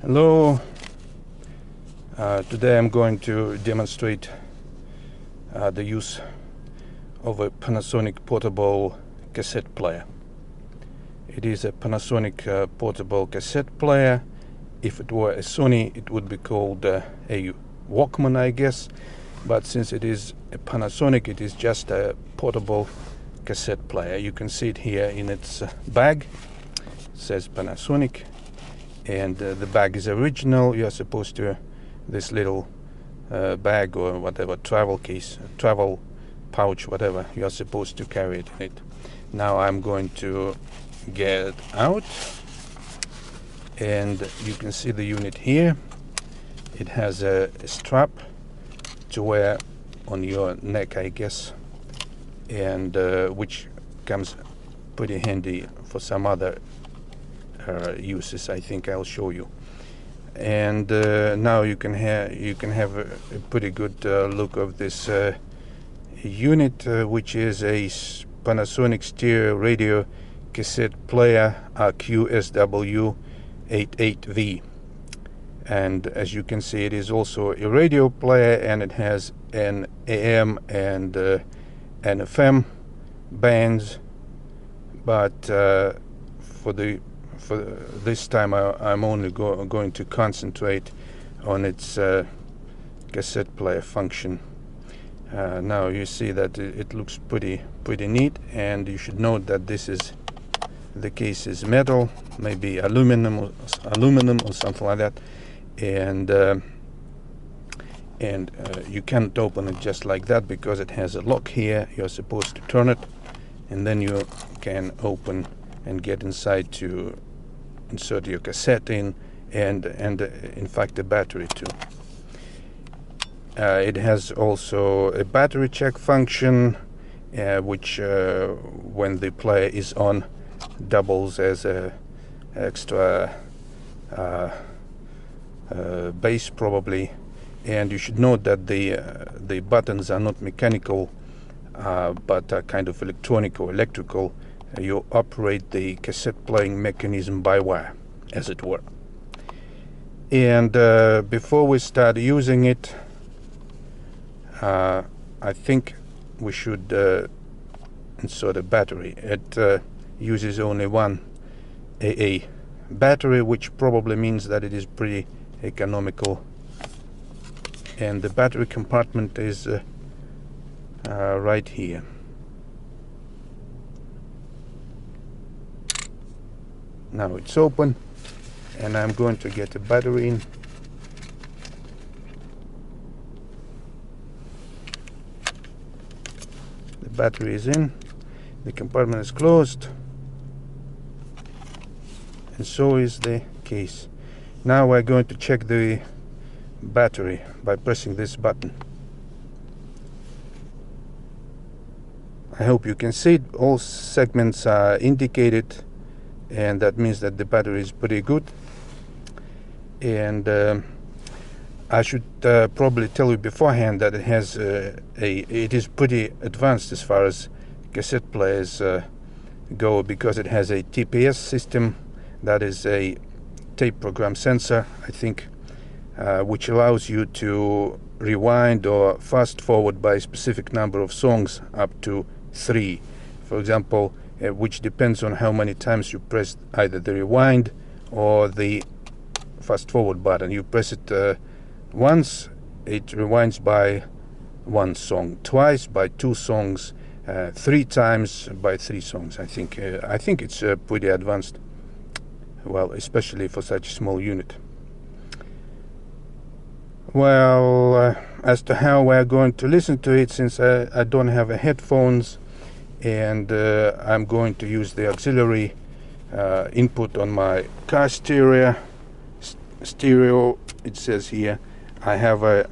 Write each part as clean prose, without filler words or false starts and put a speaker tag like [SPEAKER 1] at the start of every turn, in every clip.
[SPEAKER 1] Hello, today I'm going to demonstrate the use of a Panasonic portable cassette player. It is a Panasonic portable cassette player. If it were a Sony, it would be called a Walkman, I guess, but since it is a Panasonic, it is just a portable cassette player. You can see it here in its bag. It says Panasonic. And the bag is original. You are supposed to, this little bag or whatever, travel case, travel pouch, whatever, you are supposed to carry it in it. Now I'm going to get it out, and you can see the unit here. It has a strap to wear on your neck, I guess, and which comes pretty handy for some other uses. I think I'll show you. And now you can have a pretty good look of this unit, which is a Panasonic stereo radio cassette player RQ-SW88V. And as you can see, it is also a radio player, and it has an AM and an FM bands, but for this time I'm only going to concentrate on its cassette player function. Now you see that it looks pretty neat, and you should note that the case is metal, maybe aluminum or something like that, and you can't open it just like that because it has a lock here. You're supposed to turn it, and then you can open and get inside to insert your cassette in, and in fact the battery too. It has also a battery check function, which when the player is on doubles as a extra base probably. And you should note that the buttons are not mechanical, but are kind of electronic or electrical. You operate the cassette playing mechanism by wire, as it were. And before we start using it, I think we should insert a battery. It uses only one AA battery, which probably means that it is pretty economical. And the battery compartment is right here. Now it's open, and I'm going to get a battery in. The battery is in, the compartment is closed, and so is the case. Now we're going to check the battery by pressing this button. I hope you can see it. All segments are indicated, and that means that the battery is pretty good. And I should probably tell you beforehand that it has it is pretty advanced as far as cassette players go, because it has a TPS system, that is a tape program sensor, I think, which allows you to rewind or fast forward by a specific number of songs, up to 3, for example, which depends on how many times you press either the rewind or the fast forward button. You press it once, it rewinds by 1 song, twice by 2 songs, 3 times by 3 songs. I think it's pretty advanced, well, especially for such a small unit. Well, as to how we're going to listen to it, since I don't have headphones, and I'm going to use the auxiliary input on my car stereo. It says here I have a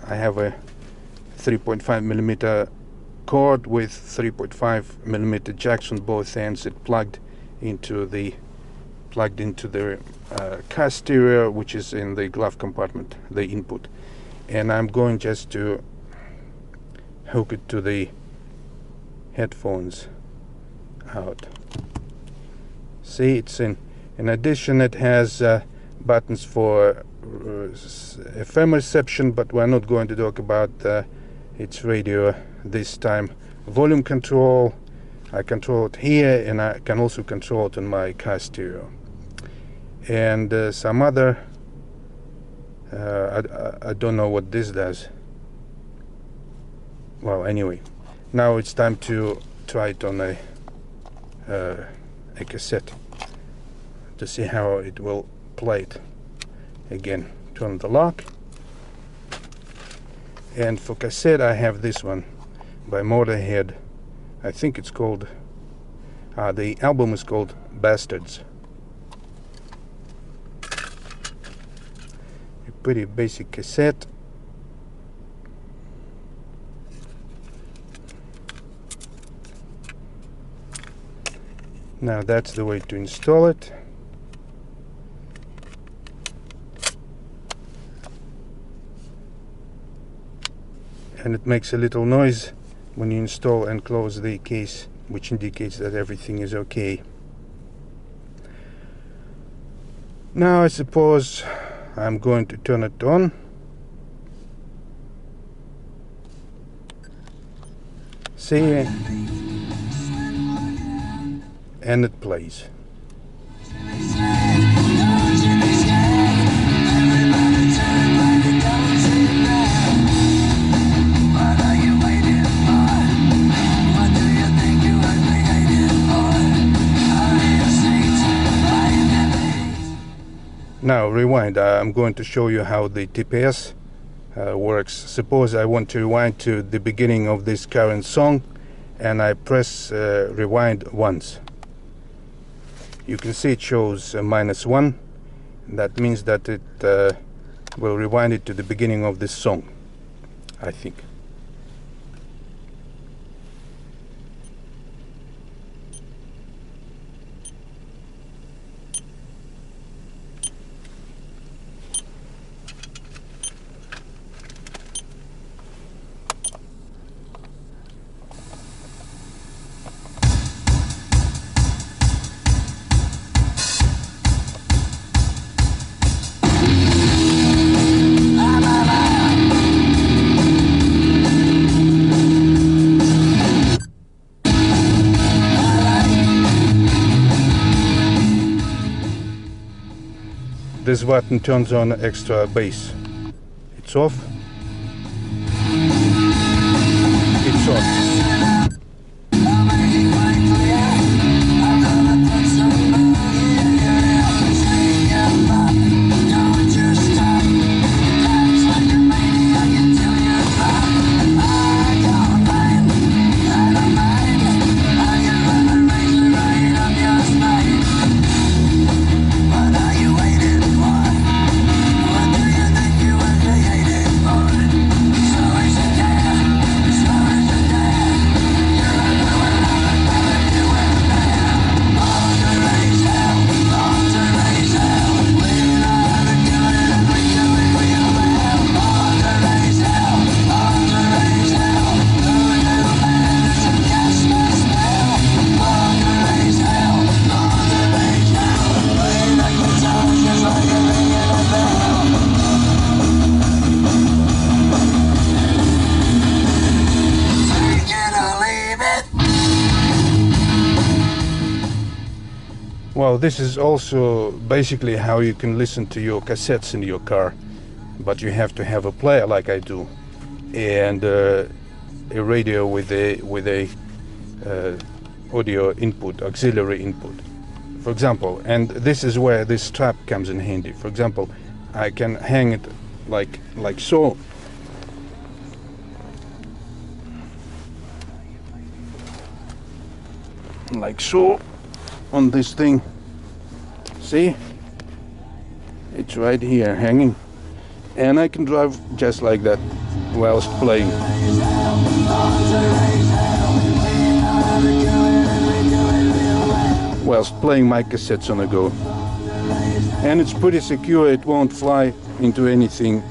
[SPEAKER 1] 3.5mm cord with 3.5mm jacks on both ends. It plugged into the car stereo, which is in the glove compartment, the input. And I'm going just to hook it to the headphones out. See, it's in addition, it has buttons for FM reception, but we're not going to talk about its radio this time. Volume control, I control it here, and I can also control it on my car stereo. And some other, I don't know what this does. Well, anyway, now it's time to try it on a cassette to see how it will play it. Again, turn the lock. And for cassette I have this one by Motorhead. I think it's called, the album is called Bastards. A pretty basic cassette. Now that's the way to install it. And it makes a little noise when you install and close the case, which indicates that everything is okay. Now I suppose I'm going to turn it on. See? And it plays. Now rewind. I'm going to show you how the TPS works. Suppose I want to rewind to the beginning of this current song, and I press rewind once. You can see it shows -1. That means that it will rewind it to the beginning of this song, I think. This button turns on extra bass. It's off. It's on. Well, this is also basically how you can listen to your cassettes in your car, but you have to have a player like I do, and a radio with a audio input, auxiliary input, for example. And this is where this strap comes in handy. For example, I can hang it like so. Like so, on this thing. See? It's right here hanging, and I can drive just like that whilst playing. Whilst playing my cassettes on the go. And it's pretty secure, it won't fly into anything.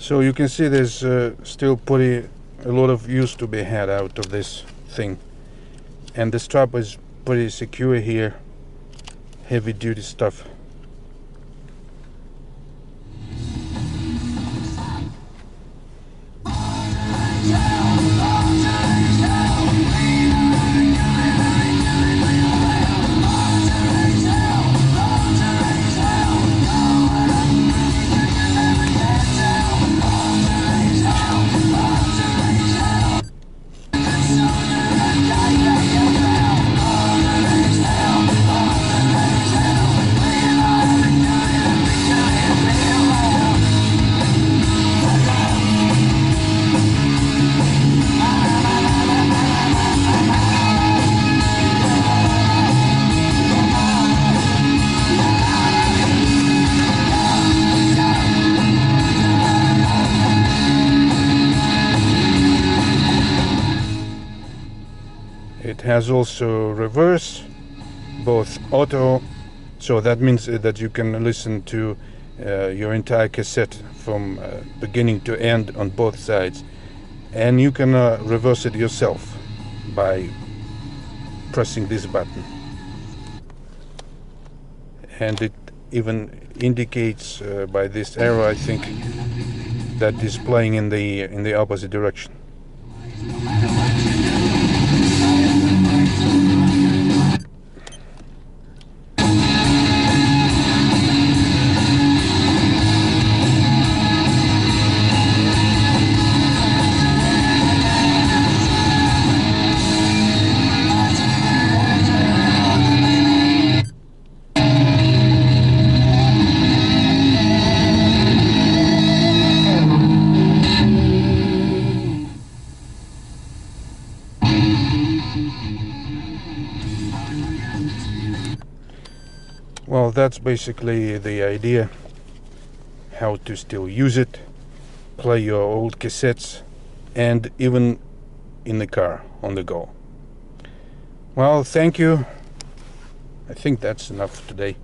[SPEAKER 1] So you can see there's still a lot of use to be had out of this thing, and the strap is pretty secure here, heavy duty stuff. It has also reverse, both auto, so that means that you can listen to your entire cassette from beginning to end on both sides, and you can reverse it yourself by pressing this button, and it even indicates by this arrow, I think, that is playing in the opposite direction. Well, that's basically the idea, how to still use it, play your old cassettes, and even in the car, on the go. Well, thank you. I think that's enough today.